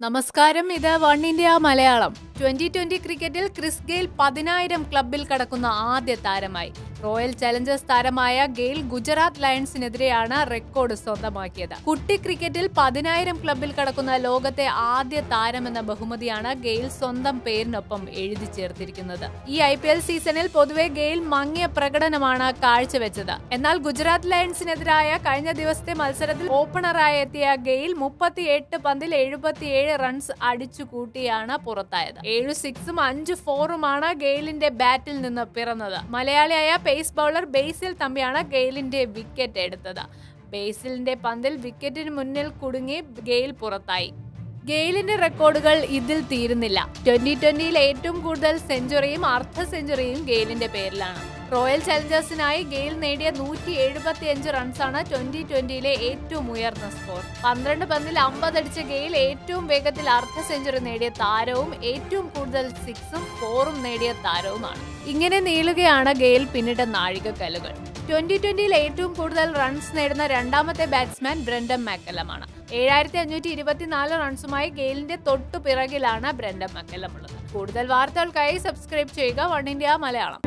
നമസ്കാരം, ഇത് one India Malayalam. 2020 ക്രിക്കറ്റിൽ ക്രിസ് ഗെയിൽ 10,000 ക്ലബിൽ കടക്കുന്ന ആദ്യ താരമായി. റോയൽ ചലഞ്ചേഴ്സ് താരമായ ഗെയിൽ ഗുജറാത്ത് ലയൺസിനെതിരെയാണ് റെക്കോർഡ് സ്വന്തമാക്കിയത്. കുട്ടി ക്രിക്കറ്റിൽ 10,000 ക്ലബിൽ കടക്കുന്ന ലോകത്തെ ആദ്യ താരമെന്ന ബഹുമതിയാണ് ഗെയിൽ സ്വന്തം പേരിനൊപ്പം എഴുതി ചേർത്തിരിക്കുന്നത്. ഈ IPL സീസണിൽ പൊതുവെ ഗെയിൽ മങ്ങിയ പ്രകടനമാണ് കാഴ്ചവെച്ചത്. എന്നാൽ ഗുജറാത്ത് ലയൺസിനെതിരായ കഴിഞ്ഞ ദിവസത്തെ മത്സരത്തിൽ ഓപ്പണറായി എത്തിയ ഗെയിൽ 38 പന്തിൽ 77 റൺസ് അടിച്ചുകൂട്ടിയാണ് പുറത്തായത്. 7 സിക്സും 5 ഫോറുമാണ് ഗെയിലിന്റെ ബാറ്റിൽ നിന്ന് പിറന്നത്. മലയാളിയായ പേസ് ബൗളർ ബേസിൽ തമ്പിയാണ് ഗെയിലിന്റെ വിക്കറ്റ് എടുത്തത്. ബേസിലിന്റെ പന്തിൽ വിക്കറ്റിന് മുന്നിൽ കുടുങ്ങി ഗെയിൽ പുറത്തായി. ഗെയിലിന്റെ റെക്കോർഡുകൾ ഇതിൽ തീരുന്നില്ല. 2020-ൽ ഏറ്റവും കൂടുതൽ സെഞ്ചുറിയും അർദ്ധ സെഞ്ചുറിയും ഗെയിലിന്റെ പേരിലാണ്. റോയൽ ചലഞ്ചേഴ്സിനായി ഗെയിൽ നേടിയ 175 റൺസാണ് 2020-ലെ ഏറ്റവും ഉയർന്ന സ്കോർ. 12 പന്തിൽ 50 അടിച്ച ഗെയിൽ ഏറ്റവും വേഗത്തിൽ അർദ്ധ സെഞ്ചുറി നേടിയ താരവും ഏറ്റവും കൂടുതൽ സിക്സും ഫോറും നേടിയ താരവുമാണ്. ഇങ്ങനെ നീളുകയാണ് ഗെയിൽ പിന്നിട്ട നാഴികക്കല്ലുകൾ. 2020-ൽ ഏറ്റവും കൂടുതൽ റൺസ് നേടുന്ന രണ്ടാമത്തെ ബാറ്റ്സ്മാൻ ബ്രെൻഡൻ മക്കല്ലമാണ്. 7,524 റൺസുമായി ഗെയിലിന്റെ തൊട്ടു പിറകിലാണ് ബ്രെൻഡൻ മക്കല്ലം ഉള്ളത്. കൂടുതൽ വാർത്തകൾക്കായി സബ്സ്ക്രൈബ് ചെയ്യുക വൺ ഇന്ത്യ മലയാളം.